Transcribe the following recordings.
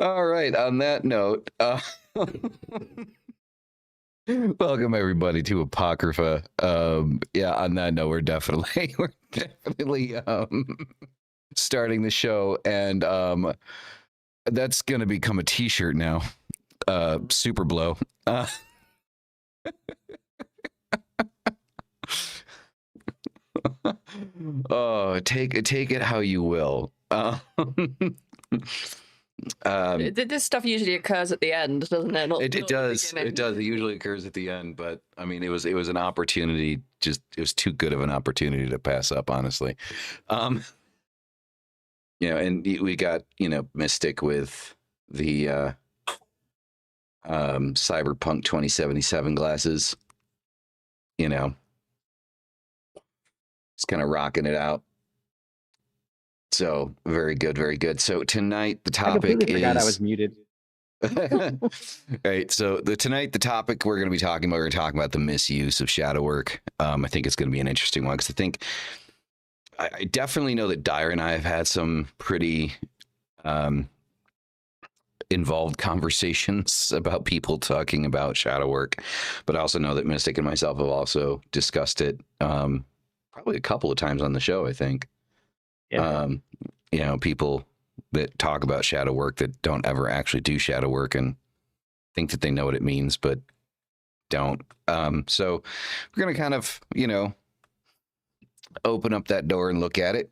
All right. On that note, welcome everybody to Apocrypha. Yeah. On that note, we're definitely starting the show, and that's gonna become a T-shirt now. Super blow. Oh, take it how you will. This stuff usually occurs at the end, doesn't it? It does. It does. It usually occurs at the end, but I mean, it was an opportunity. Just it was too good of an opportunity to pass up, honestly. And we got Mystic with the Cyberpunk 2077 glasses. It's kind of rocking it out. So very good, very good. So tonight the topic I completely forgot I was muted. Right. So tonight the topic we're going to be talking about the misuse of shadow work. I think it's going to be an interesting one because I think I definitely know that Dyer and I have had some pretty involved conversations about people talking about shadow work, but I also know that Mystic and myself have also discussed it probably a couple of times on the show, I think. Yeah. People that talk about shadow work that don't ever actually do shadow work and think that they know what it means, but don't. So we're going to kind of, open up that door and look at it.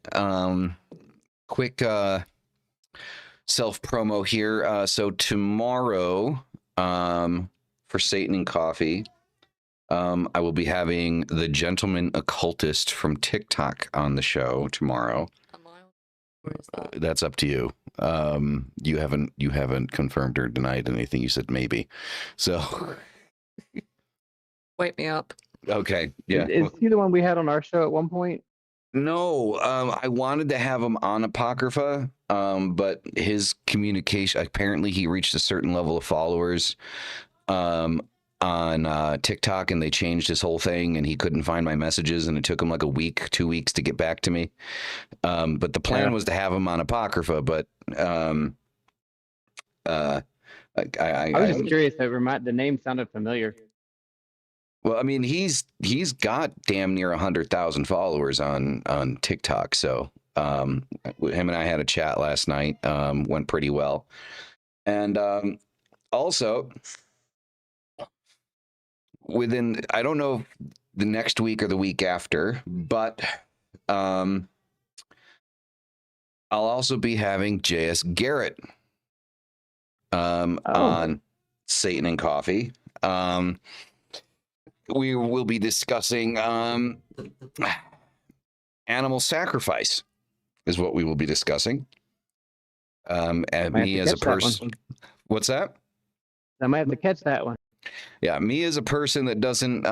Quick self promo here. So tomorrow, for Satan and Coffee, I will be having the gentleman occultist from TikTok on the show tomorrow. That's up to you. You haven't confirmed or denied anything. You said maybe. So wake me up. Okay. Yeah. Is he the one we had on our show at one point? No. I wanted to have him on Apocrypha, but his communication, apparently he reached a certain level of followers on TikTok, and they changed his whole thing, and he couldn't find my messages, and it took him like a week, 2 weeks to get back to me. But the plan was to have him on Apocrypha, but I was just curious. The name sounded familiar. Well, I mean, he's got damn near 100,000 followers on TikTok. So him and I had a chat last night. Went pretty well, and also within, I don't know the next week or the week after, but I'll also be having J.S. Garrett on Satan and Coffee. We will be discussing animal sacrifice is what we will be discussing. And me as a person, what's that? I might have to catch that one. Yeah, me as a person that doesn't,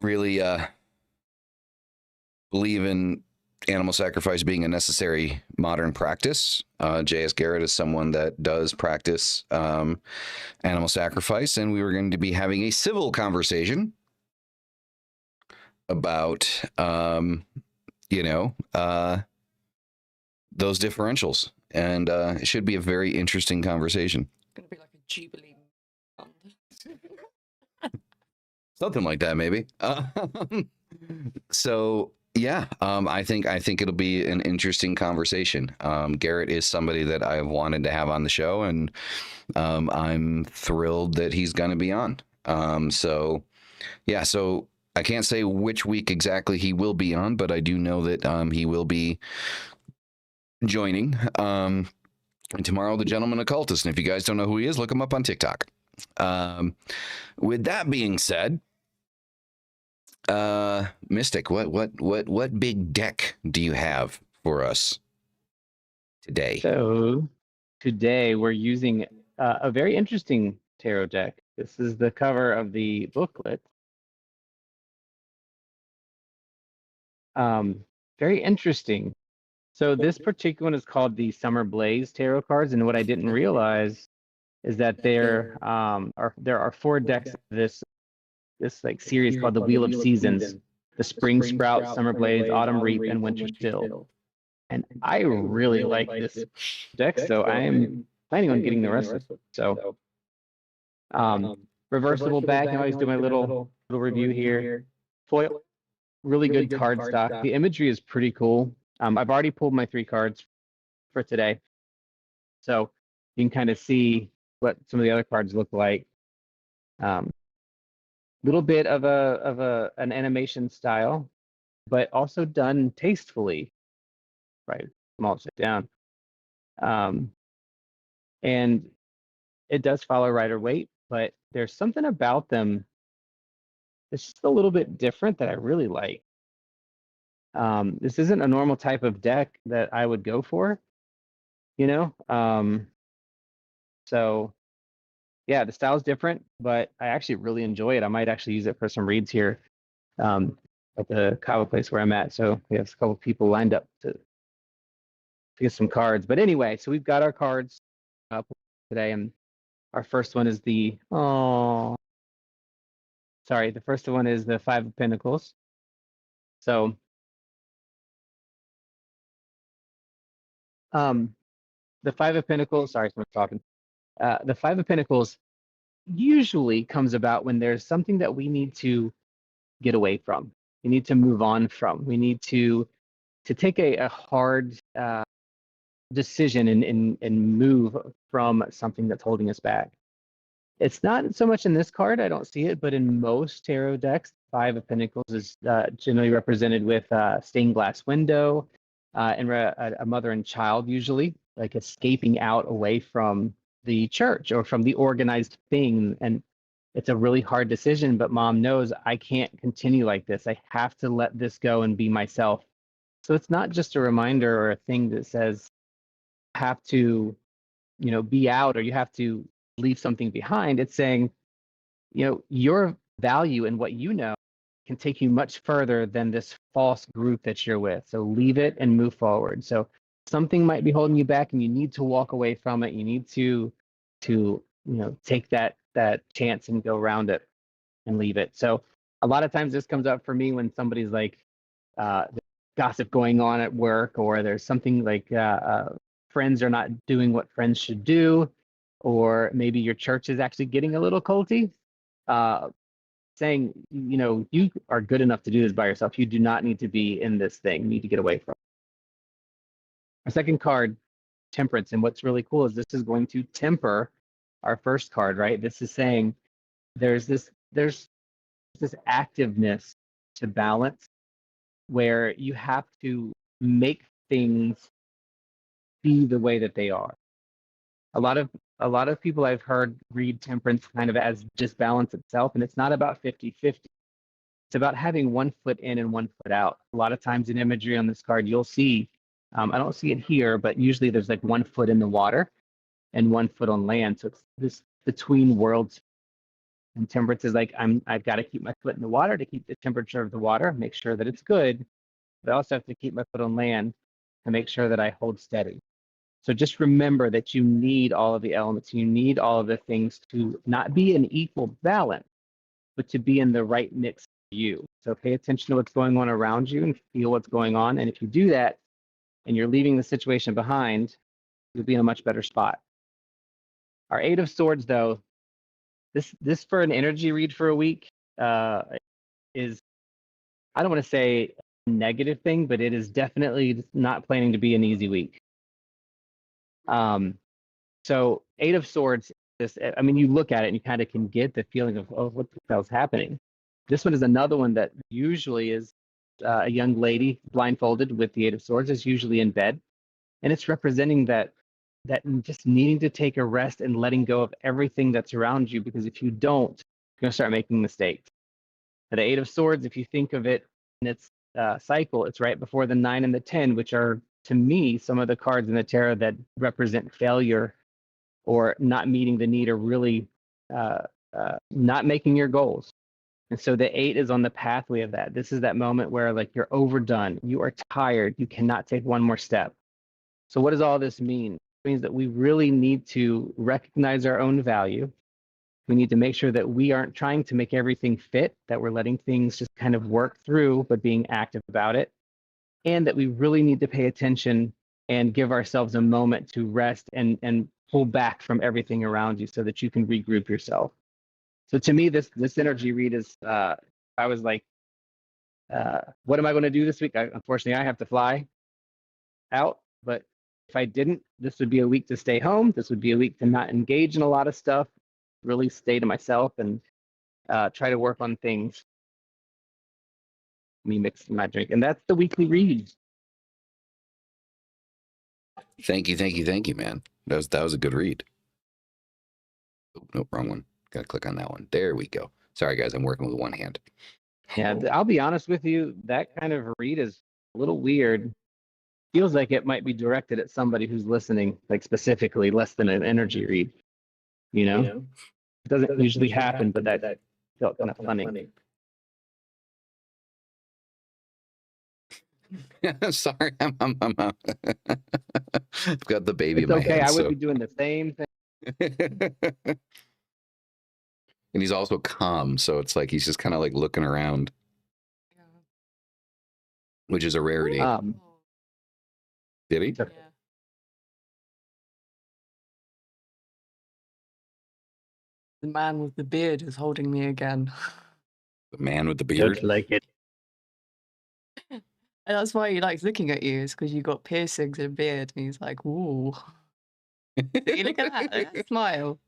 really believe in animal sacrifice being a necessary modern practice. J.S. Garrett is someone that does practice animal sacrifice, and we were going to be having a civil conversation about, those differentials, and it should be a very interesting conversation. It's going to be like a Jubilee fund. Something like that, maybe. So. Yeah, I think it'll be an interesting conversation. Garrett is somebody that I've wanted to have on the show, and I'm thrilled that he's going to be on. So I can't say which week exactly he will be on, but I do know that he will be joining. And tomorrow, the gentleman occultist. And if you guys don't know who he is, look him up on TikTok. With that being said, Mystic, what big deck do you have for us today? So today we're using a very interesting tarot deck. This is the cover of the booklet. Very interesting. So this particular one is called the Summer Blaze Tarot cards, and what I didn't realize is that there are 4 decks of this like series called the Wheel of Seasons: the Spring Sprout, Summer Blaze, Autumn Reap, and Winter Still. And I really like this deck, so I am planning on getting the rest of it. So, reversible bag. I always do my little review here. Foil, really good card stock. The imagery is pretty cool. I've already pulled my 3 cards for today, so you can kind of see what some of the other cards look like. Little bit of an animation style, but also done tastefully. Right, I'm all sit down. And it does follow Rider-Waite, but there's something about them that's just a little bit different that I really like. This isn't a normal type of deck that I would go for, you know? So yeah, the style's different, but I actually really enjoy it. I might actually use it for some reads here at the Kava place where I'm at. So we have a couple people lined up to get some cards. But anyway, so we've got our cards up today, and our first one is the first one is the 5 of Pentacles. So the 5 of Pentacles, sorry, someone's talking. The 5 of Pentacles usually comes about when there's something that we need to get away from. We need to move on from. We need to take a hard decision and move from something that's holding us back. It's not so much in this card, I don't see it, but in most tarot decks, 5 of Pentacles is generally represented with stained glass window and a mother and child, usually, like escaping out away from the church or from the organized thing. And it's a really hard decision, but mom knows I can't continue like this. I have to let this go and be myself. So it's not just a reminder or a thing that says have to, be out or you have to leave something behind. It's saying, your value and what you know can take you much further than this false group that you're with. So leave it and move forward. So something might be holding you back and you need to walk away from it. You need to take that chance and go around it and leave it. So a lot of times this comes up for me when somebody's like gossip going on at work, or there's something like friends are not doing what friends should do, or maybe your church is actually getting a little culty, saying, you are good enough to do this by yourself. You do not need to be in this thing. You need to get away from it. Our second card, Temperance. And what's really cool is this is going to temper our first card, right? This is saying there's this activeness to balance where you have to make things be the way that they are. A lot of people I've heard read Temperance kind of as just balance itself, and it's not about 50-50. It's about having one foot in and one foot out. A lot of times in imagery on this card, you'll see, I don't see it here, but usually there's like 1 foot in the water and 1 foot on land. So it's this between worlds. And Temperance is like, I've got to keep my foot in the water to keep the temperature of the water, make sure that it's good, but I also have to keep my foot on land to make sure that I hold steady. So just remember that you need all of the elements. You need all of the things to not be in equal balance, but to be in the right mix for you. So pay attention to what's going on around you and feel what's going on. And if you do that and you're leaving the situation behind, you'll be in a much better spot. Our 8 of Swords, though, this for an energy read for a week is, I don't want to say a negative thing, but it is definitely not planning to be an easy week. So 8 of Swords, you look at it and you kind of can get the feeling of, oh, what the hell's happening? This one is another one that usually is a young lady blindfolded with the 8 of Swords is usually in bed. And it's representing that just needing to take a rest and letting go of everything that's around you, because if you don't, you're going to start making mistakes. The 8 of Swords, if you think of it in its cycle, it's right before the 9 and the 10, which are, to me, some of the cards in the tarot that represent failure or not meeting the need, or really not making your goals. And so the 8 is on the pathway of that. This is that moment where like you're overdone, you are tired, you cannot take one more step. So what does all this mean? It means that we really need to recognize our own value. We need to make sure that we aren't trying to make everything fit, that we're letting things just kind of work through, but being active about it. and that we really need to pay attention and give ourselves a moment to rest and pull back from everything around you so that you can regroup yourself. So to me, this energy read is, I was like, what am I going to do this week? Unfortunately, I have to fly out, but if I didn't, this would be a week to stay home. This would be a week to not engage in a lot of stuff, really stay to myself and try to work on things. Me mixing my drink, and that's the weekly read. Thank you, man. That was a good read. Oh, nope, wrong one. Gotta click on that one. There we go. Sorry, guys, I'm working with one hand. Yeah, I'll be honest with you. That kind of read is a little weird. Feels like it might be directed at somebody who's listening, like specifically, less than an energy read. You know, it doesn't usually happen, but that felt kind of funny. Sorry, I've got the baby It's in my okay. head. I would be doing the same thing. And he's also calm, so it's like he's just kind of like looking around, which is a rarity. Did he? Yeah. The man with the beard is holding me again. The man with the beard. Looks like it. And that's why he likes looking at you, is because you got piercings and beard, and he's like, ooh. See, look at that, look at that smile.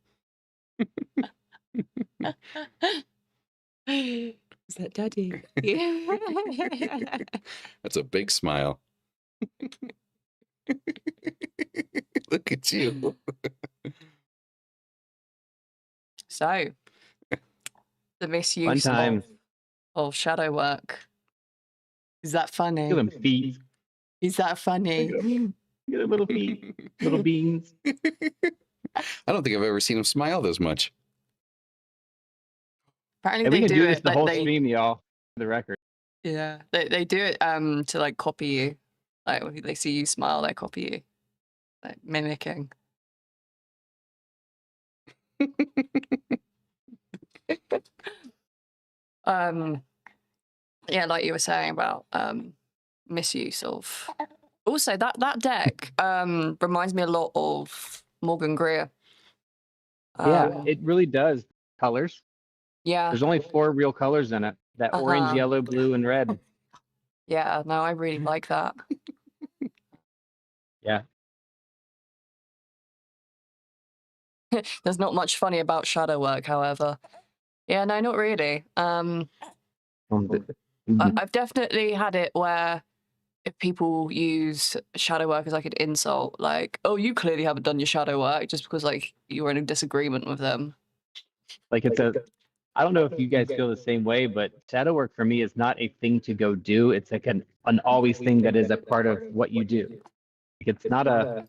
Is that daddy? Yeah. That's a big smile. Look at you. So, the misuse of shadow work. Is that funny? Look at them feet. Is that funny? Look at them little feet, little beans. I don't think I've ever seen him smile this much. Apparently And we they can do do this it. the Like, whole they, stream, y'all. For the record. yeah, they do it to like copy you. Like when they see you smile, they copy you, like mimicking. Yeah, like you were saying about misuse of. Also, that deck reminds me a lot of Morgan Greer. Yeah, it really does. Colors. Yeah. There's only 4 real colors in it. That orange, yellow, blue, and red. Yeah, no, I really like that. Yeah. There's not much funny about shadow work, however. Yeah, no, not really. I've definitely had it where if people use shadow work as like an insult, like, oh, you clearly haven't done your shadow work, just because like you were in a disagreement with them. Like I don't know if you guys feel the same way, but shadow work for me is not a thing to go do. It's like an always thing that is a part of what you do. It's not I'm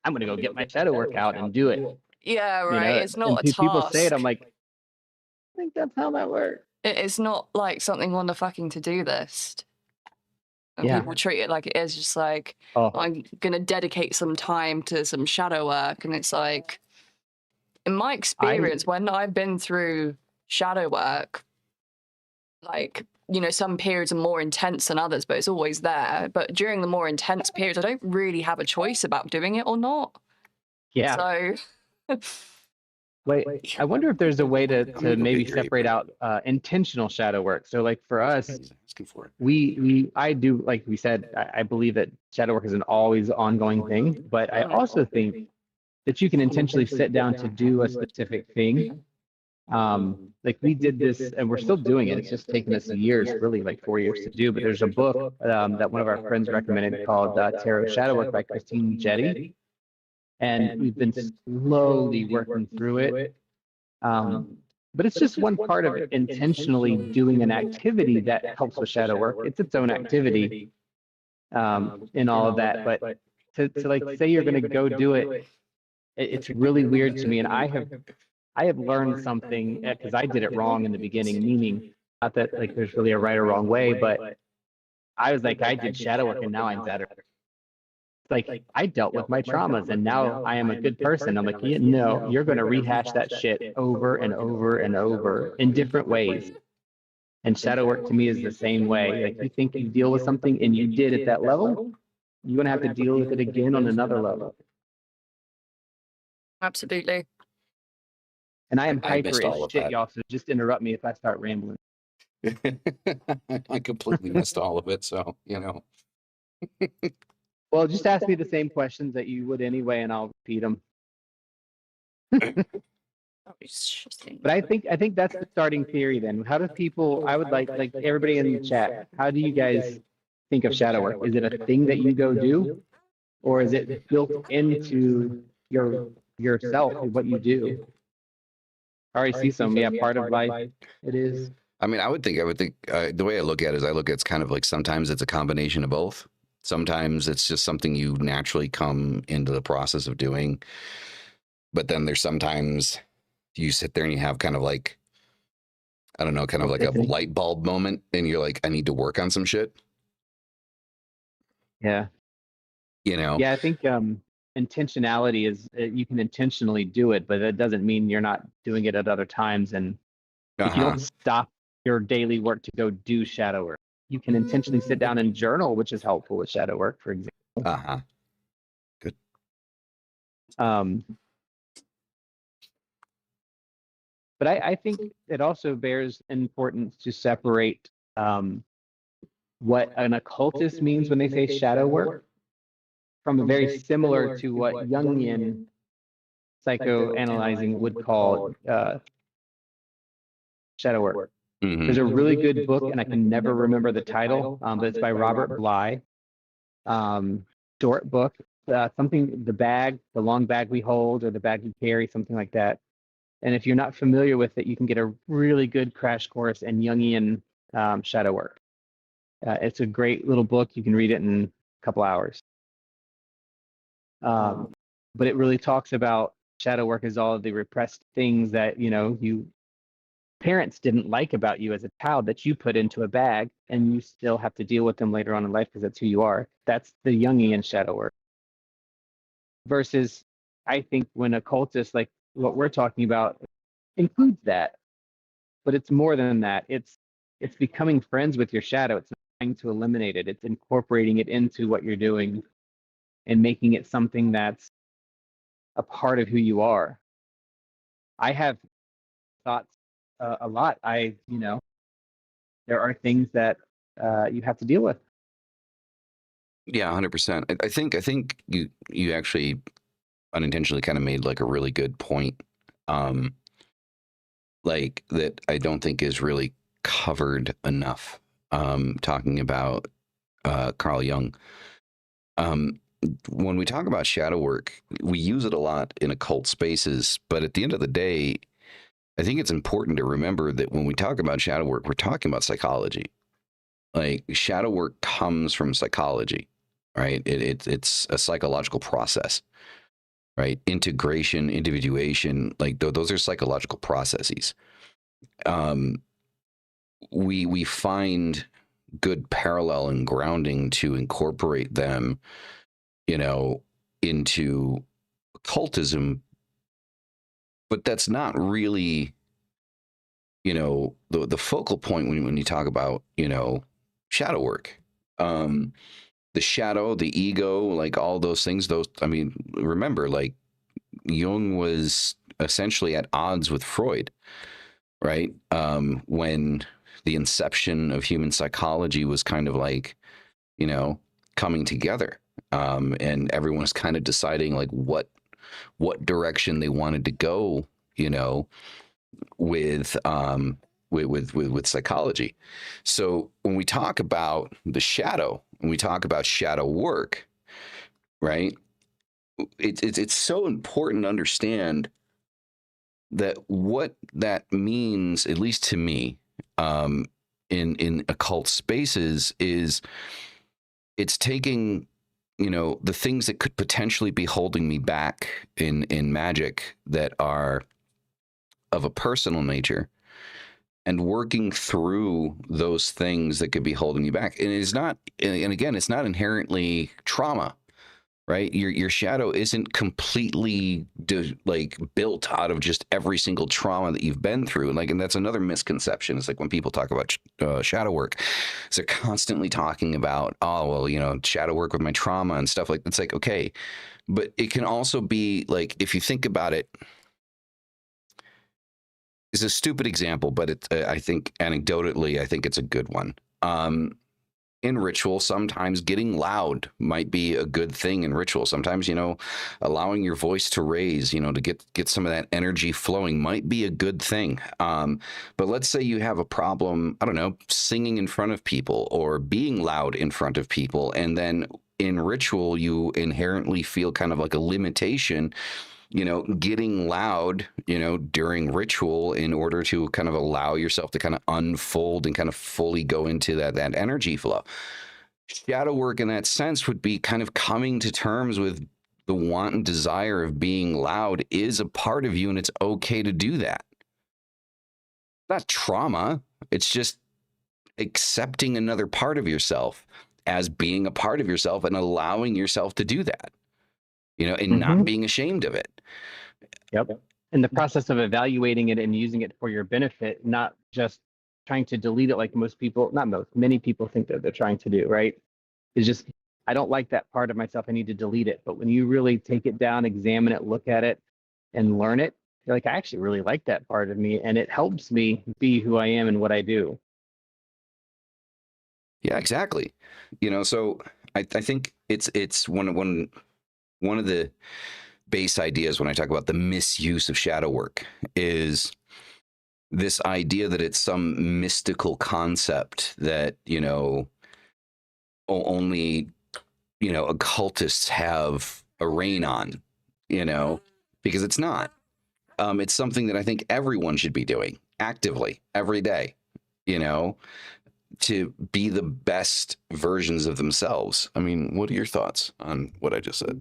going to go get my shadow work out and do it. Yeah, right. You know? It's not a task. People say it, I'm like, I think that's how that works. It's not like something on the fucking to-do list. And Yeah. people treat it like it is, just like, Oh. I'm going to dedicate some time to some shadow work. And it's like, in my experience, when I've been through shadow work, like, you know, some periods are more intense than others, but it's always there. But during the more intense periods, I don't really have a choice about doing it or not. Yeah. So... Wait, I wonder if there's a way to maybe separate out intentional shadow work. So like for us, I do, like we said, I believe that shadow work is an always ongoing thing, but I also think that you can intentionally sit down to do a specific thing. Like we did this and we're still doing it. It's just taken us years, really like 4 years to do, but there's a book that one of our friends recommended called Tarot Shadow Work by Christine Jetty. And we've been slowly working through it. But it's just one part of intentionally doing an activity that helps with shadow work. It's its own activity in all of that. But to like say you're going to go do it, it's really weird to me. And I have learned something because I did it wrong in the beginning, meaning not that like there's really a right or wrong way, but I was like, I did shadow work and now I'm better. Like I dealt with my traumas and now I am a good person. I'm like, yeah, no, you're going to rehash that shit over and over and over in different ways. And shadow work to me is the same way. Like you think you deal with something and you did at that level, you're gonna have to deal with it again on another level. Absolutely. And I am I hyper missed all as of shit, that. y'all. So just interrupt me if I start rambling. I completely missed all of it. So, you know. Well, just ask me the same questions that you would anyway, and I'll repeat them. But I think that's the starting theory. Then, how do people? I would like everybody in the chat. How do you guys think of shadow work? Is it a thing that you go do, or is it built into yourself and what you do? I already see some. Yeah, part of life. It is. I mean, I would think the way I look at it is I look at it's kind of like sometimes it's a combination of both. Sometimes it's just something you naturally come into the process of doing. But then there's sometimes you sit there and you have kind of like, I don't know, kind of like a light bulb moment and you're like, I need to work on some shit. Yeah. You know? Yeah, I think intentionality is you can intentionally do it, but that doesn't mean you're not doing it at other times. And if you don't stop your daily work to go do shadow work, you can intentionally sit down and journal, which is helpful with shadow work, for example. Good. But I think it also bears importance to separate what an occultist means when they say shadow work from very similar to what Jungian psychoanalyzing would call shadow work. There's a really good book, and I can never remember the title, but it's by Robert Bly. Short book, something, the long bag we hold, or the bag we carry, something like that. And if you're not familiar with it, you can get a really good crash course in Jungian shadow work. It's a great little book. You can read it in a couple hours. But it really talks about shadow work as all of the repressed things that, you parents didn't like about you as a child that you put into a bag, and you still have to deal with them later on in life because that's who you are. That's the Jungian shadow work. Versus, I think when occultists, like what we're talking about, includes that, but it's more than that. It's becoming friends with your shadow. It's not trying to eliminate it. It's incorporating it into what you're doing and making it something that's a part of who you are. I have thoughts a lot. There are things that you have to deal with. Yeah, 100%. I think you actually unintentionally kind of made like a really good point, like that I don't think is really covered enough. Talking about Carl Jung. When we talk about shadow work, we use it a lot in occult spaces, but at the end of the day, I think it's important to remember that when we talk about shadow work, we're talking about psychology. Like shadow work comes from psychology, right? It's a psychological process, right? Integration, individuation, like those are psychological processes. We find good parallel and grounding to incorporate them, into occultism, but that's not really, the focal point when you talk about, shadow work. The shadow, the ego, like all those things, remember, like Jung was essentially at odds with Freud, right? When the inception of human psychology was kind of like, coming together. And everyone was kind of deciding like what direction they wanted to go, with psychology. So when we talk about the shadow, when we talk about shadow work, right? It's so important to understand that what that means, at least to me, in occult spaces, is it's taking, the things that could potentially be holding me back in magic that are of a personal nature, and working through those things that could be holding you back. And it's not, and again, it's not inherently trauma. right? Your shadow isn't completely like built out of just every single trauma that you've been through. And that's another misconception. It's like when people talk about shadow work, so they're constantly talking about, oh, well, shadow work with my trauma and stuff like that's like, okay, but it can also be like, if you think about it, it's a stupid example, but I think anecdotally, I think it's a good one. In ritual, sometimes getting loud might be a good thing in ritual. Sometimes, allowing your voice to raise, to get some of that energy flowing might be a good thing. But let's say you have a problem, I don't know, singing in front of people or being loud in front of people. And then in ritual, you inherently feel kind of like a limitation, getting loud, during ritual in order to kind of allow yourself to kind of unfold and kind of fully go into that energy flow. Shadow work in that sense would be kind of coming to terms with the want and desire of being loud is a part of you, and it's okay to do that. Not trauma. It's just accepting another part of yourself as being a part of yourself and allowing yourself to do that, and not being ashamed of it. Yep. In the process of evaluating it and using it for your benefit, not just trying to delete it like many people think that they're trying to do, right? It's just, I don't like that part of myself. I need to delete it. But when you really take it down, examine it, look at it, and learn it, you're like, I actually really like that part of me, and it helps me be who I am and what I do. Yeah, exactly. So I think it's one of the base ideas when I talk about the misuse of shadow work is this idea that it's some mystical concept that, only, occultists have a reign on, because it's not. It's something that I think everyone should be doing actively every day, to be the best versions of themselves. I mean, what are your thoughts on what I just said?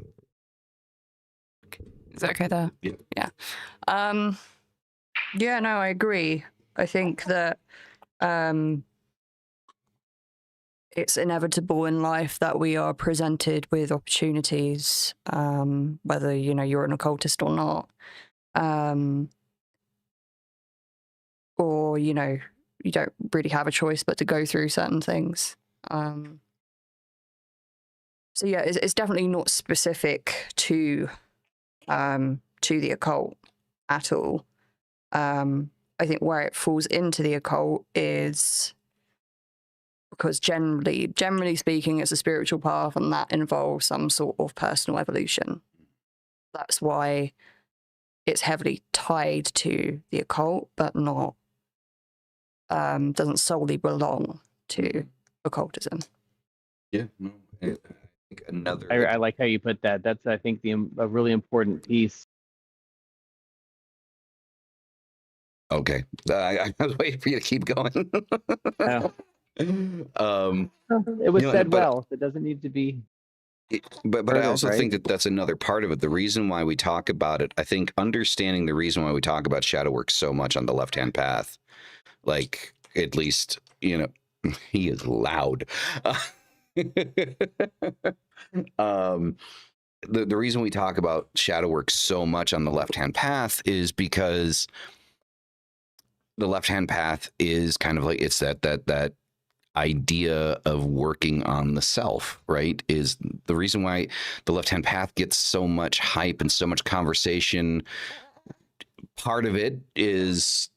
Is that okay there? Yeah. Yeah. Yeah, no, I agree. I think that it's inevitable in life that we are presented with opportunities, whether, you're an occultist or not. Or, you don't really have a choice but to go through certain things. So yeah, it's definitely not specific to the occult at all. I think where it falls into the occult is because generally speaking, it's a spiritual path, and that involves some sort of personal evolution. That's why it's heavily tied to the occult, but not doesn't solely belong to occultism. Yeah, no, I think another. I like how you put that. That's, I think, a really important piece. Okay, I was waiting for you to keep going. Oh. It was said well. It doesn't need to be. But I also right? think that that's another part of it. The reason why we talk about it, I think understanding the reason why we talk about shadow work so much on the left-hand path, like at least, he is loud. The reason we talk about shadow work so much on the left-hand path is because the left-hand path is kind of like, it's that idea of working on the self, right? Is the reason why the left-hand path gets so much hype and so much conversation. Part of it is,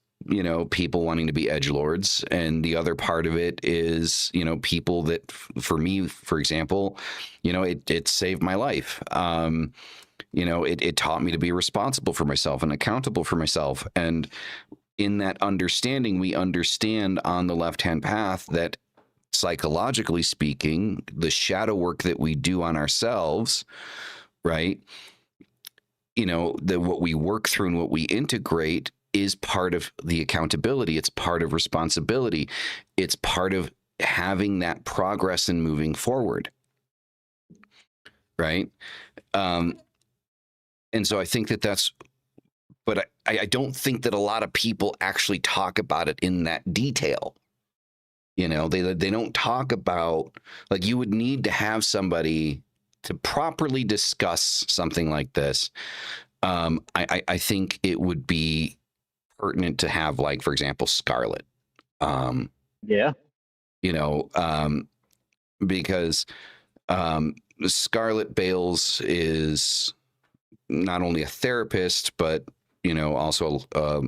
people wanting to be edgelords, and the other part of it is, people that, for me, for example, it saved my life. It taught me to be responsible for myself and accountable for myself. And in that understanding, we understand on the left-hand path that psychologically speaking, the shadow work that we do on ourselves, right? That what we work through and what we integrate is part of the accountability. It's part of responsibility. It's part of having that progress and moving forward. Right. And so I think that's, but I don't think that a lot of people actually talk about it in that detail. They don't talk about, like, you would need to have somebody to properly discuss something like this, I think it would be pertinent to have, like, for example, Scarlet. Yeah. You know, because Scarlet Bales is not only a therapist, but also a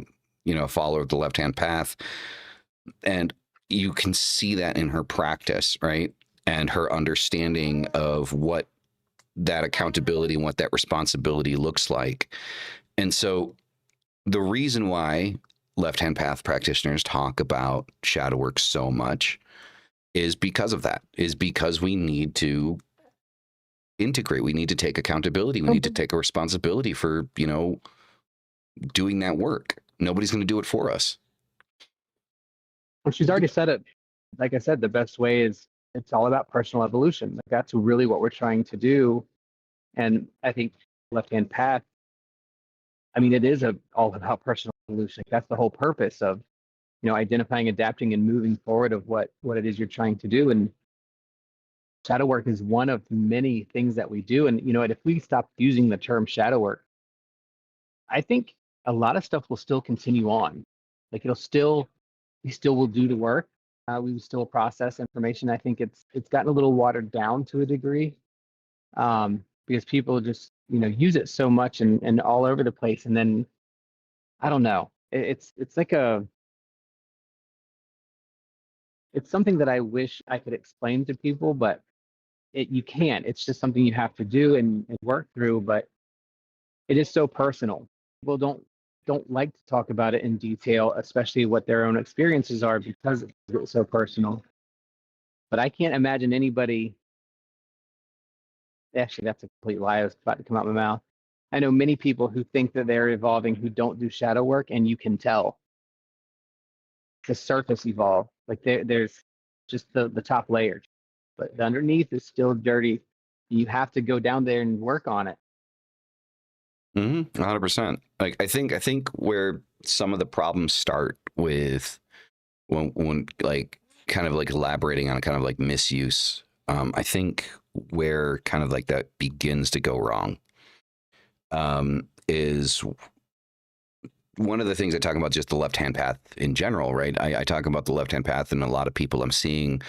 follower of the left-hand path, and you can see that in her practice, right? And her understanding of what that accountability and what that responsibility looks like. And so the reason why left-hand path practitioners talk about shadow work so much is because of that, is because we need to integrate. We need to take accountability. We need to take a responsibility for, doing that work. Nobody's going to do it for us. Well, she's already said it. Like I said, the best way is it's all about personal evolution. Like that's really what we're trying to do. And I think left-hand path, I mean, it is all about personal evolution. That's the whole purpose of, identifying, adapting, and moving forward of what it is you're trying to do. And shadow work is one of many things that we do. And if we stop using the term shadow work, I think a lot of stuff will still continue on. Like we still will do the work. We will still process information. I think it's gotten a little watered down to a degree, because people just use it so much and all over the place. And then I don't know. It's like it's something that I wish I could explain to people, but you can't. It's just something you have to do and work through. But it is so personal. People don't like to talk about it in detail, especially what their own experiences are, because it's so personal. But I can't imagine anybody. Actually, that's a complete lie. I was about to come out my mouth. I know many people who think that they're evolving who don't do shadow work, and you can tell the surface evolve. Like there's just the top layer, but the underneath is still dirty. You have to go down there and work on it. 100%. Like I think where some of the problems start with when like kind of like elaborating on kind of like misuse, I think where kind of like that begins to go wrong, is one of the things I talk about, just the left-hand path in general, right? I talk about the left-hand path, and a lot of people I'm seeing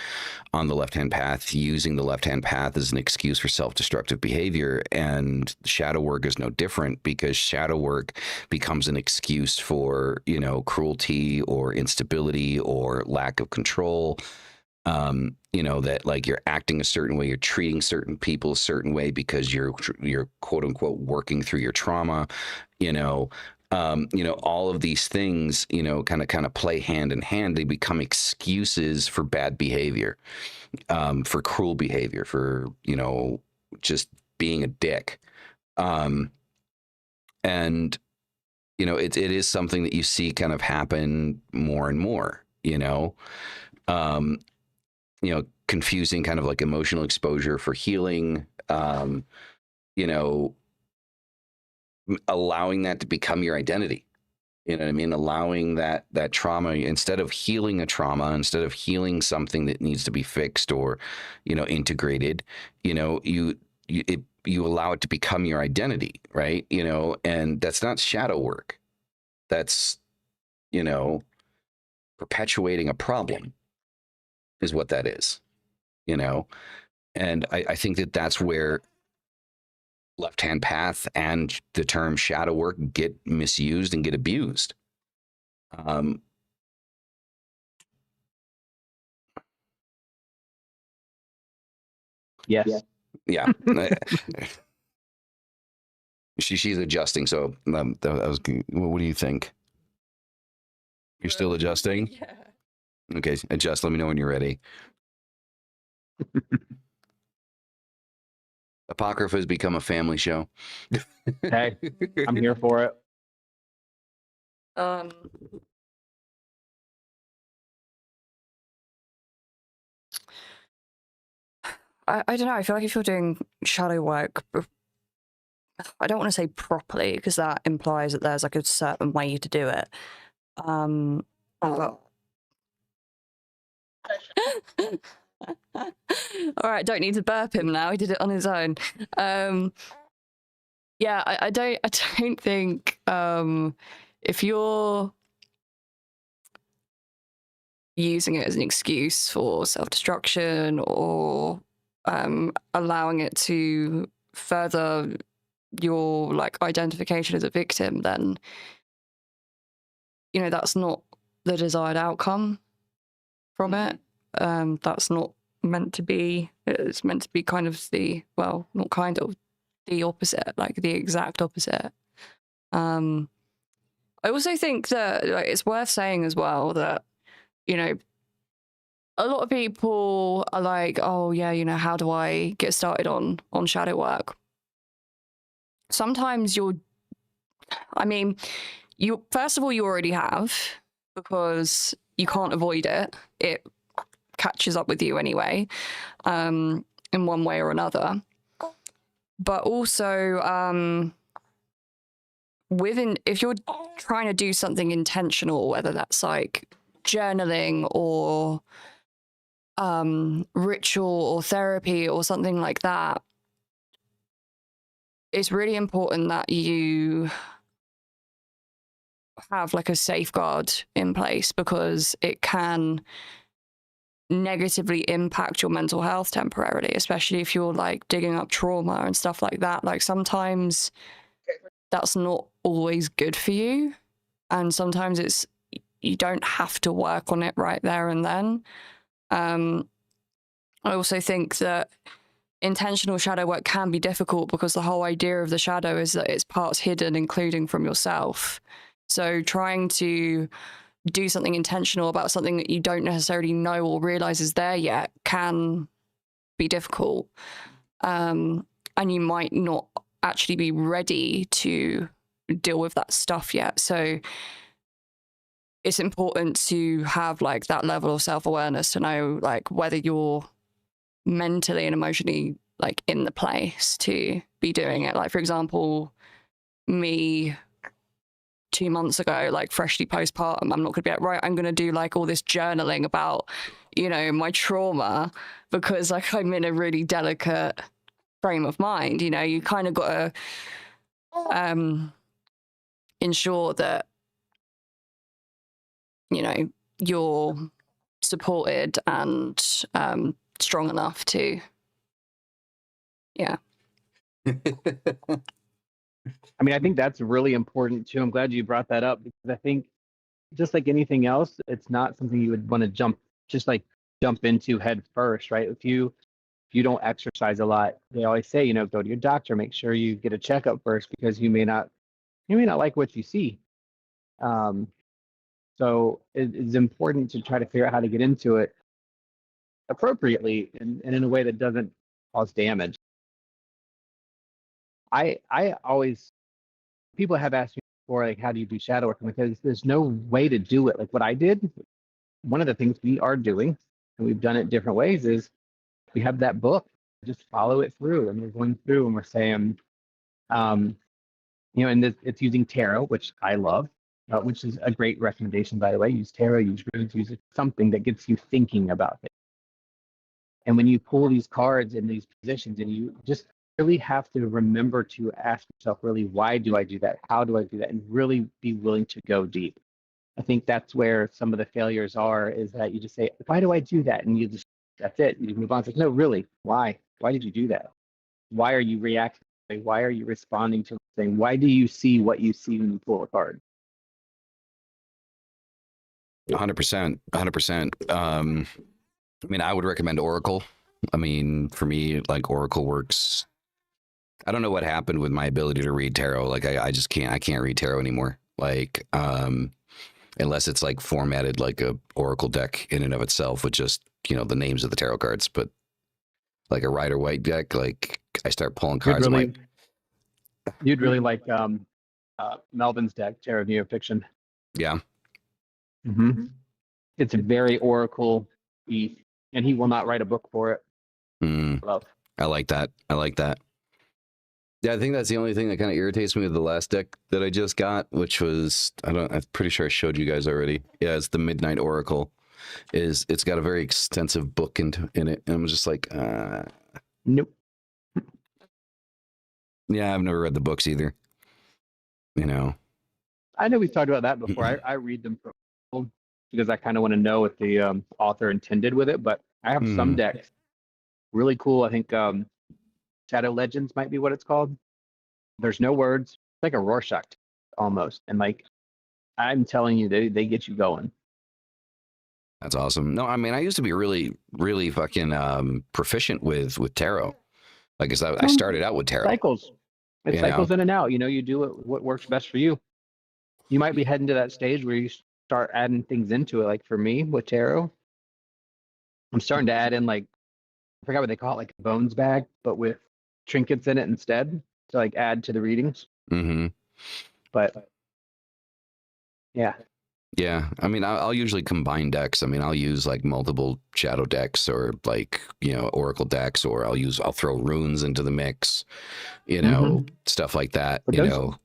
on the left-hand path using the left-hand path as an excuse for self-destructive behavior. And shadow work is no different, because shadow work becomes an excuse for, cruelty or instability or lack of control. That like you're acting a certain way, you're treating certain people a certain way because you're quote unquote working through your trauma, all of these things, kind of play hand in hand. They become excuses for bad behavior, for cruel behavior, for, just being a dick. And, it is something that you see kind of happen more and more, confusing kind of like emotional exposure for healing, allowing that to become your identity. You know what I mean? Allowing that trauma, instead of healing a trauma, instead of healing something that needs to be fixed or, integrated, you allow it to become your identity, right? And that's not shadow work. That's, perpetuating a problem is what that is, And I think that that's where left-hand path and the term shadow work get misused and get abused. Yes. Yeah. She's adjusting. So that was. What do you think? You're still adjusting? Yeah. Okay, adjust. Let me know when you're ready. Apocrypha has become a family show. Hey, I'm here for it. I don't know. I feel like if you're doing shadow work, I don't want to say properly, because that implies that there's like a certain way to do it. But All right, don't need to burp him now. He did it on his own. Yeah, I don't think if you're using it as an excuse for self-destruction or allowing it to further your like identification as a victim, then that's not the desired outcome from it. That's not meant to be. It's meant to be kind of not kind of, the opposite, like the exact opposite. I also think that it's worth saying as well that a lot of people are like, oh yeah, how do I get started on shadow work? Sometimes you first of all, you already have, because you can't avoid it. It catches up with you anyway, in one way or another. But also, if you're trying to do something intentional, whether that's like journaling or ritual or therapy or something like that, it's really important that you have like a safeguard in place, because it can negatively impact your mental health temporarily, especially if you're like digging up trauma and stuff like that. Like sometimes that's not always good for you, and sometimes you don't have to work on it right there and then. I also think that intentional shadow work can be difficult, because the whole idea of the shadow is that it's parts hidden, including from yourself. So trying to do something intentional about something that you don't necessarily know or realize is there yet can be difficult. And you might not actually be ready to deal with that stuff yet. So it's important to have like that level of self-awareness to know like whether you're mentally and emotionally like in the place to be doing it. Like, for example, me 2 months ago, like freshly postpartum, I'm not gonna be like, right, I'm gonna do like all this journaling about my trauma, because like I'm in a really delicate frame of mind. You kind of got to ensure that you're supported and strong enough to I mean, I think that's really important too. I'm glad you brought that up, because I think just like anything else, it's not something you would want to jump into head first, right? If you don't exercise a lot, they always say, go to your doctor, make sure you get a checkup first, because you may not like what you see. So it's important to try to figure out how to get into it appropriately and in a way that doesn't cause damage. I always, people have asked me before, like, how do you do shadow work? Because there's no way to do it like what I did. One of the things we are doing, and we've done it different ways, is we have that book, just follow it through, and we're going through and we're saying, and it's using tarot, which I love, which is a great recommendation, by the way. Use tarot, use runes, use something that gets you thinking about it. And when you pull these cards in these positions, and you just really have to remember to ask yourself, really, why do I do that? How do I do that? And really be willing to go deep. I think that's where some of the failures are, is that you just say, why do I do that? And that's it. You move on. It's like, no, really, why? Why did you do that? Why are you reacting? Why are you responding to the thing? Why do you see what you see when you pull a card? 100%. 100%. I mean, I would recommend Oracle. I mean, for me, like, Oracle works. I don't know what happened with my ability to read tarot. Like, I just can't. I can't read tarot anymore. Like, unless it's like formatted like a Oracle deck in and of itself with just the names of the tarot cards. But like a Rider-Waite deck, like, I start pulling cards. You'd really like Melvin's deck, Tarot of Neofiction. Yeah. Mm-hmm. It's very Oracle-y, and he will not write a book for it. I like that. I like that. Yeah, I think that's the only thing that kind of irritates me with the last deck that I just got, which was, I'm pretty sure I showed you guys already. Yeah, it's the Midnight Oracle. is it's got a very extensive book in it, and I'm just like, Nope. yeah, I've never read the books either. You know. I know we've talked about that before. I read them because I kind of want to know what the author intended with it. But I have some decks, really cool. I think Shadow Legends might be what it's called. There's no words. It's like a Rorschach almost, and like I'm telling you, they get you going. That's awesome. No, I mean, I used to be really, really fucking proficient with tarot. Like I started out with tarot. Cycles. It cycles in and out. You know, you do what works best for you. You might be heading to that stage where you start adding things into it. Like for me with tarot, I'm starting to add in like, I forgot what they call it, like a bones bag, but with trinkets in it instead to like add to the readings. Mm-hmm. But yeah. Yeah, I mean, I'll usually combine decks. I mean, I'll use like multiple shadow decks or like, you know, oracle decks, or I'll throw runes into the mix, you know, stuff like that, But you know.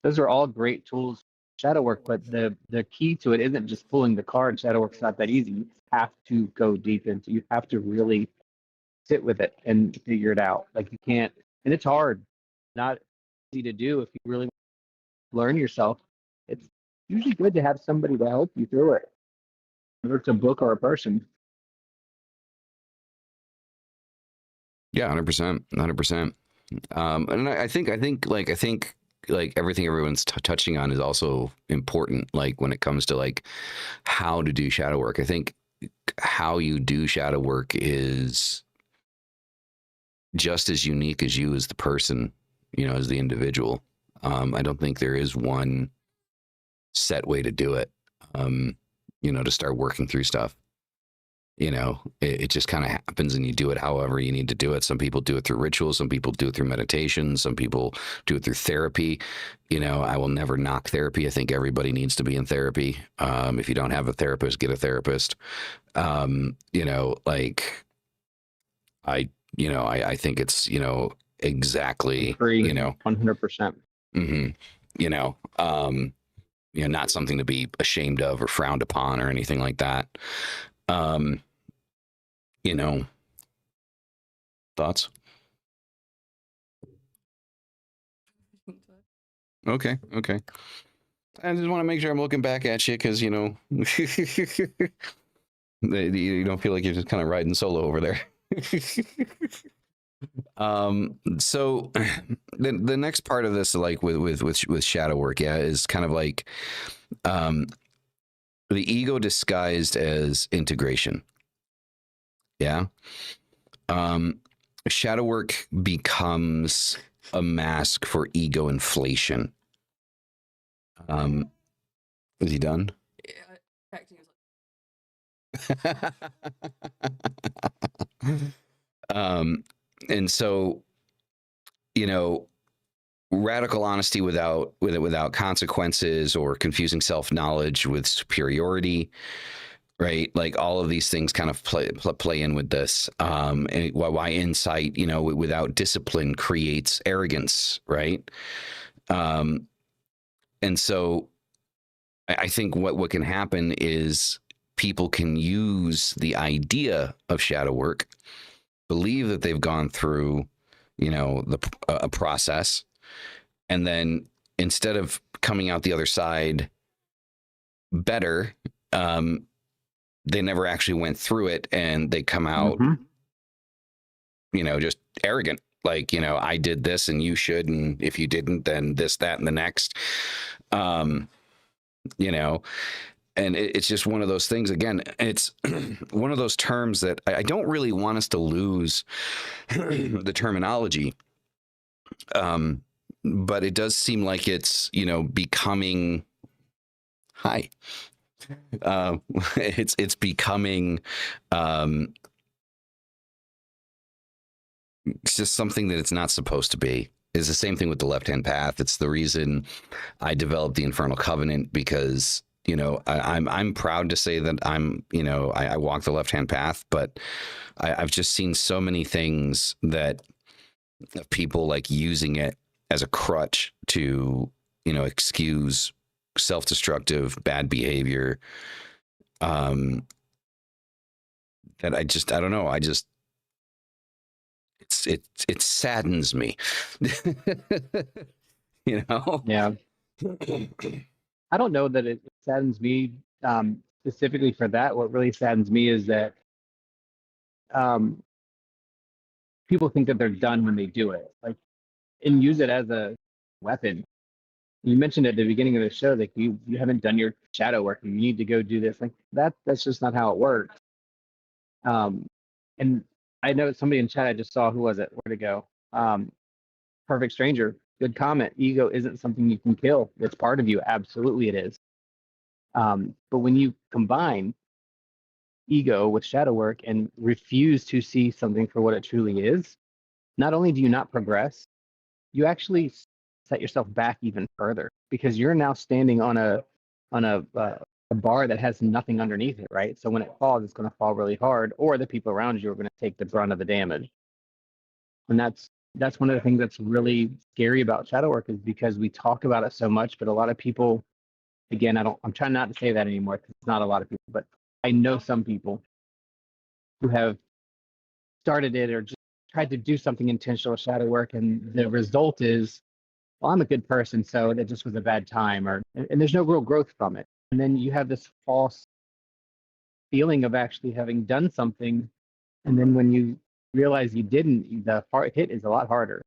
Those are all great tools, shadow work, but the key to it isn't just pulling the card. Shadow work's not that easy. You have to go deep into, you have to really sit with it and figure it out. Like you can't, and it's hard, not easy to do if you really learn yourself. It's usually good to have somebody to help you through it, whether it's a book or a person. Yeah, 100%, 100%. And I think like everything everyone's touching on is also important. Like when it comes to like how to do shadow work, I think how you do shadow work is just as unique as you as the person, you know, as the individual. I don't think there is one set way to do it. You know, to start working through stuff. You know, it just kind of happens and you do it however you need to do it. Some people do it through rituals. Some people do it through meditation. Some people do it through therapy. You know, I will never knock therapy. I think everybody needs to be in therapy. If you don't have a therapist, get a therapist. You know, like I think it's, you know, exactly, Free, you know, 100%. You know, not something to be ashamed of or frowned upon or anything like that. You know, thoughts? Okay. I just want to make sure I'm looking back at you because, you know, you don't feel like you're just kind of riding solo over there. So the next part of this, like with shadow work, yeah, is kind of like the ego disguised as integration. Yeah. Shadow work becomes a mask for ego inflation. Is he done? And so, you know, radical honesty without consequences, or confusing self-knowledge with superiority, right? Like all of these things kind of play in with this. And why insight, you know, without discipline creates arrogance, right? And so I think what can happen is people can use the idea of shadow work, believe that they've gone through, you know, a process, and then instead of coming out the other side better, they never actually went through it, and they come out, you know, just arrogant. Like, you know, I did this and you should, and if you didn't, then this, that, and the next. You know, and it's just one of those things. Again, it's one of those terms that I don't really want us to lose the terminology. But it does seem like it's, you know, becoming it's becoming it's just something that it's not supposed to be. It's the same thing with the left-hand path. It's the reason I developed the Infernal Covenant, because, you know, I'm proud to say that I'm, you know, I walk the left-hand path, but I've just seen so many things that people like using it as a crutch to, you know, excuse self-destructive bad behavior. um, that I don't know. It saddens me. You know? Yeah. I don't know that it saddens me specifically for that. What really saddens me is that um, people think that they're done when they do it, like, and use it as a weapon. You mentioned at the beginning of the show that you haven't done your shadow work and you need to go do this. Like that's just not how it works. Um, and I know somebody in chat I just saw, who was it? Where'd it go? Perfect Stranger. Good comment. Ego isn't something you can kill. It's part of you. Absolutely, it is. But when you combine ego with shadow work and refuse to see something for what it truly is, not only do you not progress, you actually set yourself back even further because you're now standing on a bar that has nothing underneath it, right? So when it falls, it's going to fall really hard, or the people around you are going to take the brunt of the damage. And that's one of the things that's really scary about shadow work, is because we talk about it so much, but a lot of people, again, I'm trying not to say that anymore because it's not a lot of people, but I know some people who have started it or just tried to do something intentional with shadow work, and the result is, well, I'm a good person, so that just was a bad time, or and there's no real growth from it. And then you have this false feeling of actually having done something, and then when you realize you didn't, the hard hit is a lot harder.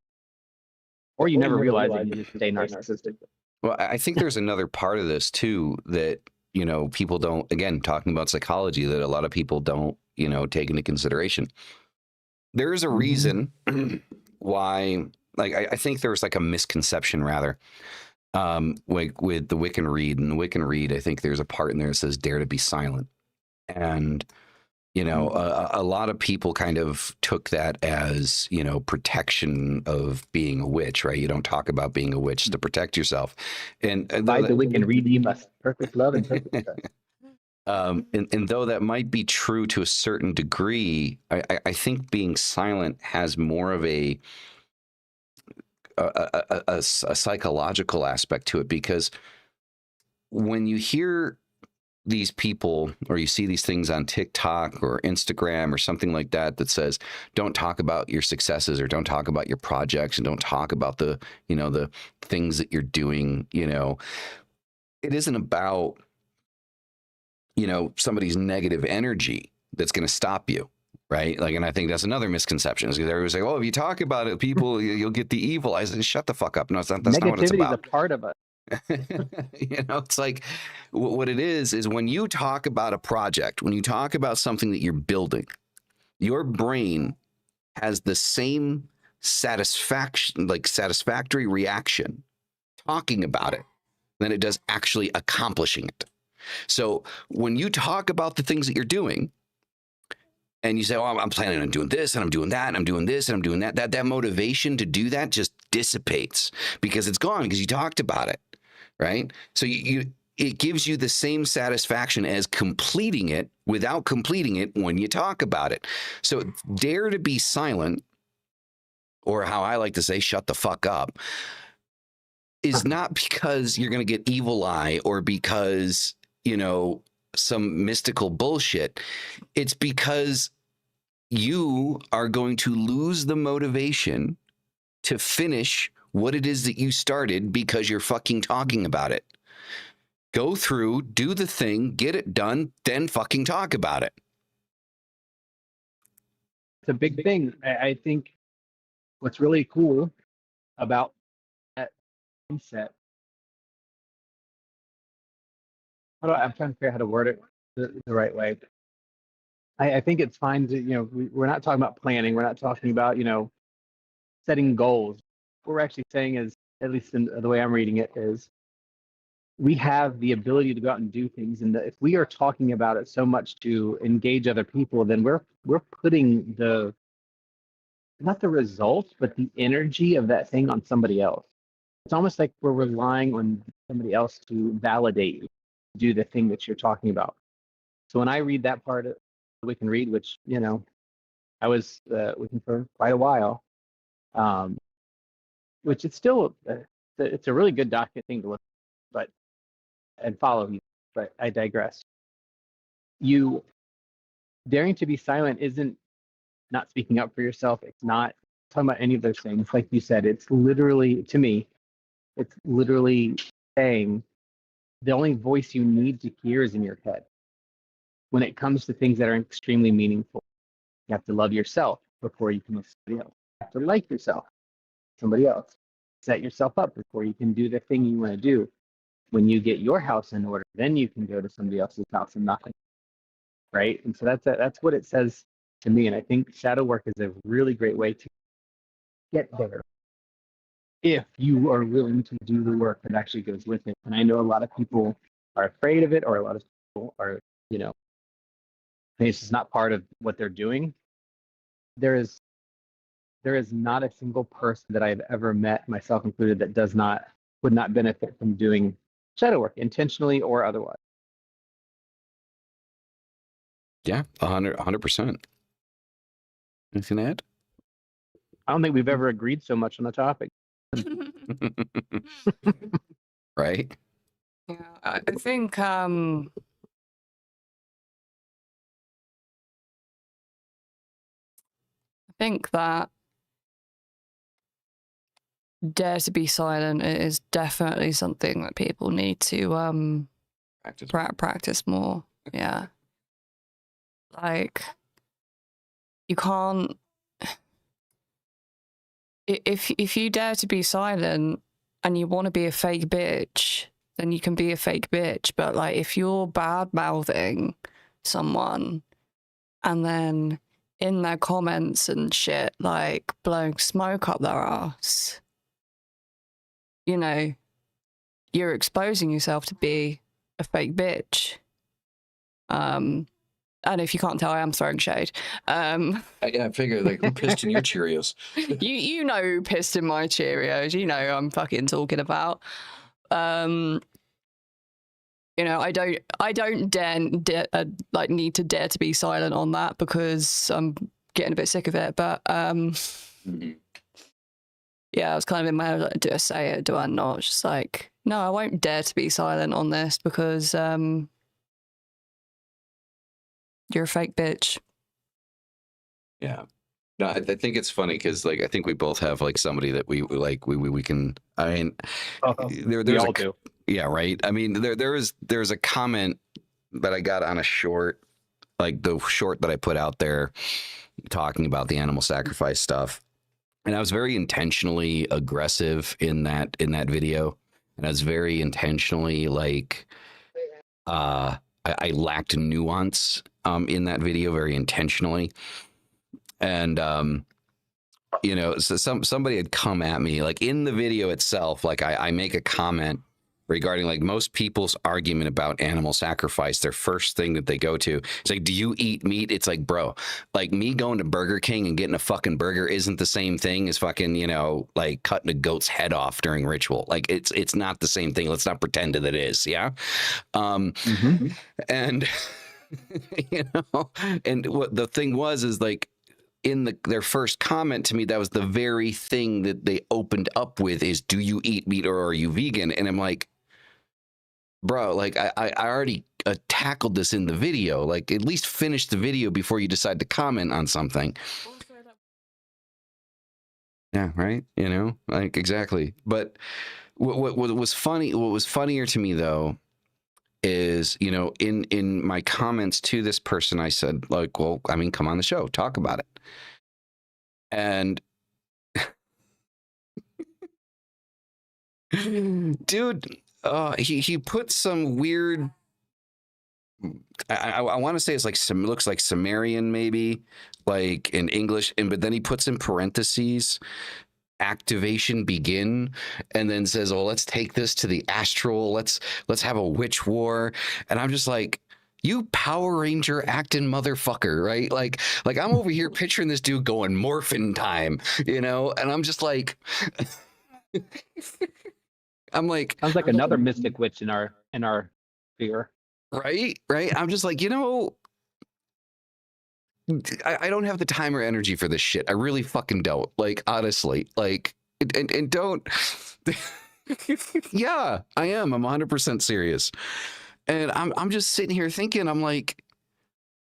Or you never realize it, you just stay narcissistic. Well, I think there's another part of this too that, you know, people don't, again, talking about psychology, that a lot of people don't, you know, take into consideration. There is a reason why, like, I think there's like a misconception rather, like with the Wiccan Read. And the Wiccan Read, I think there's a part in there that says, dare to be silent. And, you know, a lot of people kind of took that as, you know, protection of being a witch, right? You don't talk about being a witch to protect yourself. And By the Wiccan Read, you must perfect love and perfect respect. And though that might be true to a certain degree, I think being silent has more of a psychological aspect to it, because when you hear these people or you see these things on TikTok or Instagram or something like that that says, don't talk about your successes or don't talk about your projects and don't talk about the, you know, the things that you're doing, you know, it isn't about, you know, somebody's negative energy that's going to stop you. Right. Like, and I think that's another misconception, is everybody's like, oh, if you talk about it, people, you'll get the evil. I said, shut the fuck up. No, that's not what it's Negativity is a about. part of us. You know, it's like what it is when you talk about a project, when you talk about something that you're building, your brain has the same satisfactory reaction talking about it than it does actually accomplishing it. So when you talk about the things that you're doing, and you say, oh, I'm planning on doing this and I'm doing that and I'm doing this and I'm doing that, that motivation to do that just dissipates because it's gone, because you talked about it, right? So it gives you the same satisfaction as completing it without completing it when you talk about it. So dare to be silent, or how I like to say, shut the fuck up, is not because you're going to get evil eye or because, you know, some mystical bullshit. It's because you are going to lose the motivation to finish what it is that you started because you're fucking talking about it. Go through, do the thing, get it done, then fucking talk about it. It's a big thing. I think what's really cool about that mindset, I'm trying to figure out how to word it the right way. I think it's fine to, you know, we're not talking about planning. We're not talking about, you know, setting goals. What we're actually saying is, at least in the way I'm reading it, is we have the ability to go out and do things. And if we are talking about it so much to engage other people, then we're putting the, not the results, but the energy of that thing on somebody else. It's almost like we're relying on somebody else to validate you, to do the thing that you're talking about. So when I read that part of We Can Read, which, you know, I was looking for quite a while, which it's still, it's a really good document thing to look, but and follow you. But I digress. you daring to be silent isn't not speaking up for yourself. It's not talking about any of those things. Like you said, it's literally, to me, it's literally saying the only voice you need to hear is in your head. When it comes to things that are extremely meaningful, you have to love yourself before you can love somebody else. You have to like yourself, somebody else. Set yourself up before you can do the thing you want to do. When you get your house in order, then you can go to somebody else's house and knock on, right? And so that's what it says to me. And I think shadow work is a really great way to get there if you are willing to do the work that actually goes with it. And I know a lot of people are afraid of it, or a lot of people are, it's just not part of what they're doing. There is not a single person that I've ever met, myself included, that would not benefit from doing shadow work, intentionally or otherwise. Yeah, 100%. Anything to add? I don't think we've ever agreed so much on the topic. Right? Yeah, I think that dare to be silent is definitely something that people need to practice more. Yeah. Like, you can't, if you dare to be silent and you want to be a fake bitch, then you can be a fake bitch. But like, if you're bad mouthing someone and then in their comments and shit, like blowing smoke up their ass, you're exposing yourself to be a fake bitch. And if you can't tell, I am throwing shade. I figured, like, who pissed in your Cheerios? you know who pissed in my Cheerios. You know who I'm fucking talking about. I don't dare like need to dare to be silent on that because I'm getting a bit sick of it. But yeah, I was kind of in my head, like, do I say it? Do I not? It's just like, no, I won't dare to be silent on this because you're a fake bitch. Yeah. No, I think it's funny because, like, I think we both have, like, somebody that we like. We can. I mean, we all do. Yeah, right. I mean, there's a comment that I got on a short, like the short that I put out there, talking about the animal sacrifice stuff, and I was very intentionally aggressive in that video, and I was very intentionally like, I lacked nuance in that video very intentionally. And so somebody had come at me, like, in the video itself, like I make a comment regarding, like, most people's argument about animal sacrifice. Their first thing that they go to, it's like, do you eat meat? It's like, bro, like, me going to Burger King and getting a fucking burger isn't the same thing as fucking, like, cutting a goat's head off during ritual. Like, it's not the same thing. Let's not pretend that it is. Yeah. And and what the thing was is, like, in their first comment to me, that was the very thing that they opened up with, is, do you eat meat or are you vegan? And I'm like, bro, like, I already tackled this in the video. Like, at least finish the video before you decide to comment on something. Yeah, right. Like, exactly. But what was funny, what was funnier to me though, is, in my comments to this person, I said, like, well, I mean, come on the show, talk about it. And dude, he put some weird, I want to say it's like looks like Sumerian, maybe, like, in English, but then he puts in parentheses, activation begin, and then says, oh, let's take this to the astral, let's have a witch war. And I'm just like, you Power Ranger acting motherfucker, right? Like I'm over here picturing this dude going morphin time, and I'm just like, I'm like, sounds like another mystic witch in our sphere. Right. I'm just like, I don't have the time or energy for this shit. I really fucking don't. Like, honestly, like, and don't. Yeah, I am. I'm 100% serious. And I'm just sitting here thinking, I'm like,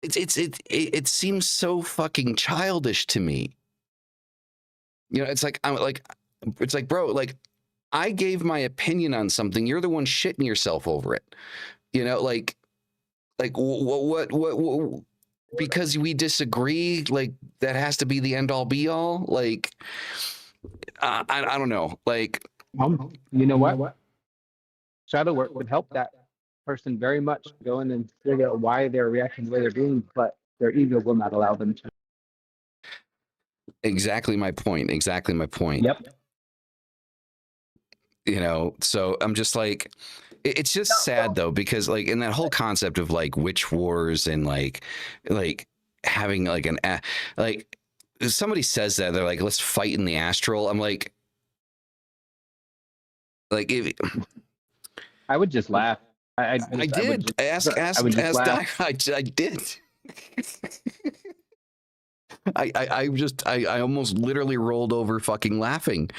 it seems so fucking childish to me. You know, it's like it's like, bro, like I gave my opinion on something. You're the one shitting yourself over it. You know, what because we disagree, like that has to be the end all be all. Like I don't know. Like You know what? Shadow work would help that person very much go in and figure out why they're reacting the way they're doing, but their ego will not allow them to. exactly my point. Exactly my point. Yep. You know, so I'm just like, it's just sad though, because like in that whole concept of like witch wars and like having like like somebody says that they're like, let's fight in the astral. I'm like if I would just laugh. I did I would just laugh. I did. I almost literally rolled over fucking laughing.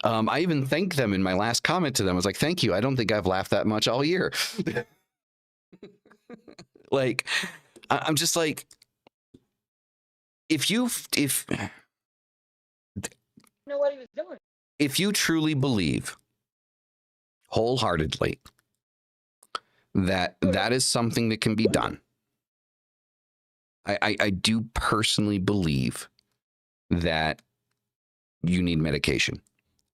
I even thanked them in my last comment to them. I was like, thank you. I don't think I've laughed that much all year. Like, I'm just like, if know what he was doing. if you truly believe wholeheartedly that that is something that can be done, I do personally believe that you need medication.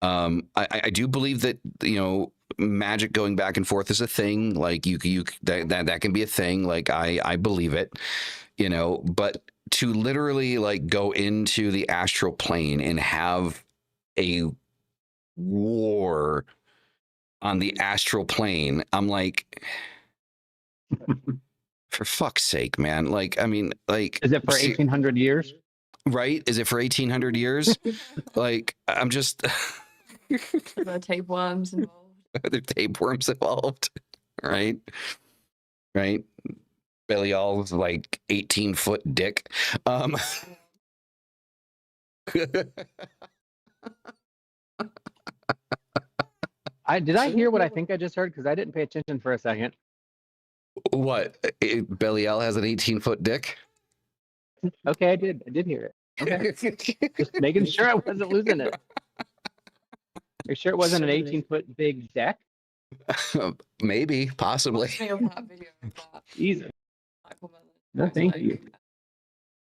I do believe that, you know, magic going back and forth is a thing. Like that can be a thing. Like I believe it, you know, but to literally like go into the astral plane and have a war on the astral plane, I'm like, for fuck's sake, man. Like, I mean, like, Is it for 1,800 years? right? Is it for 1,800 years? Like, I'm just. Are there tapeworms involved? Are there tapeworms involved? Right? Right? Belial's like 18-foot dick. Did I hear what I think I just heard? Because I didn't pay attention for a second. What? Belial has an 18-foot dick? Okay, I did hear it. Okay. Just making sure I wasn't losing it. Are you sure it wasn't an 18-foot big deck? Maybe, possibly. Me of that video of that. Easy. Like, woman No, that's thank like, you.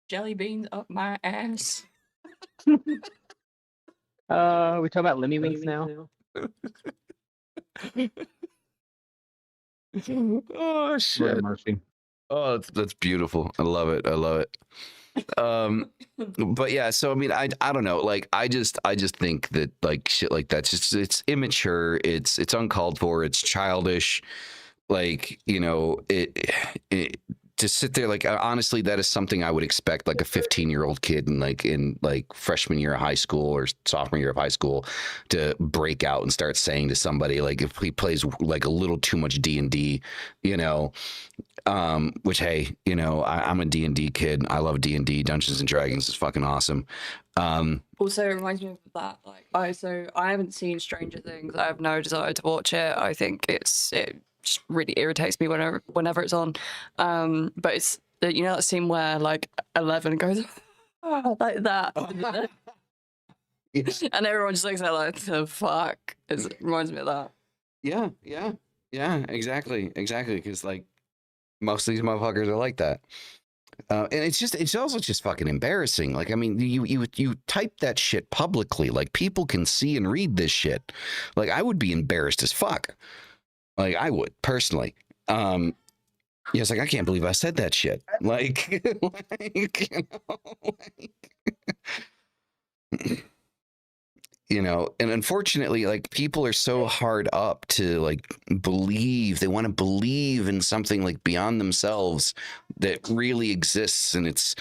Jelly beans up my ass. We talking about Lemmy Winks now? Oh Lord shit! have mercy. Oh, that's beautiful. I love it. I love it. But yeah, so I mean, I don't know. Like, I just think that like shit like that's just it's immature. It's uncalled for. It's childish. Like, you know, it to sit there, like, honestly, that is something I would expect like a 15-year-old kid in like freshman year of high school or sophomore year of high school to break out and start saying to somebody, like, if he plays like a little too much D&D, you know, which, hey, you know, I'm a D&D kid. I love D&D. Dungeons and Dragons is fucking awesome. Also, it reminds me of that. Like, I haven't seen Stranger Things. I have no desire to watch it. I think it just really irritates me whenever it's on. But it's you know that scene where like 11 goes like that, and everyone just looks at it like, the fuck. It reminds me of that. Yeah, exactly. Because like most of these motherfuckers are like that. And it's also just fucking embarrassing. Like, I mean, you type that shit publicly, like people can see and read this shit. Like, I would be embarrassed as fuck. Like, I would personally. Yeah, it's like, I can't believe I said that shit. Like, you know, and unfortunately, like, people are so hard up to like believe. They want to believe in something like beyond themselves that really exists, and it's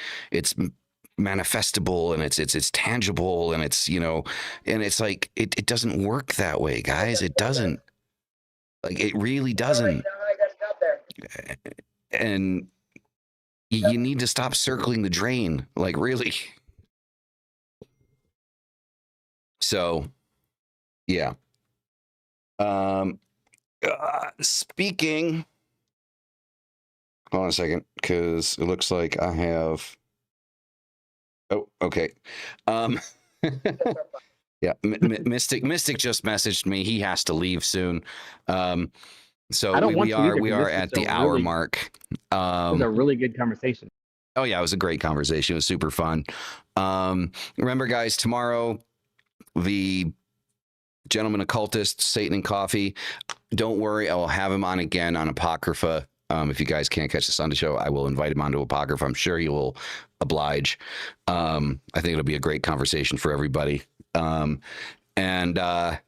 manifestable, and it's tangible, and it's, you know, and it's like it doesn't work that way, guys. It doesn't. Like, it really doesn't. And you need to stop circling the drain, like, really. So, yeah. Speaking Hold on a second, because it looks like I have. Oh, okay. Yeah, Mystic just messaged me. He has to leave soon. So I don't want we to either, we 'cause are this at is the a hour really- mark. It was a really good conversation. Oh yeah, it was a great conversation. It was super fun. Remember, guys, tomorrow the gentleman occultist, Satan and Coffee. Don't worry, I will have him on again on Apocrypha. If you guys can't catch the Sunday show, I will invite him onto Apocrypha. I'm sure he will oblige. I think it'll be a great conversation for everybody. And at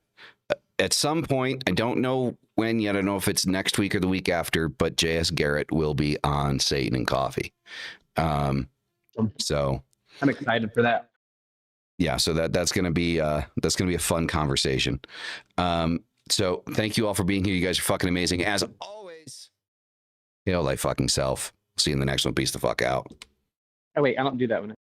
some point, I don't know when yet. I don't know if it's next week or the week after, but JS Garrett will be on Satan and Coffee. So I'm excited for that. yeah, so that's gonna be a fun conversation. So thank you all for being here. You guys are fucking amazing as always. Hail thy fucking self. See you in the next one. Peace the fuck out. Oh wait, I don't do that one.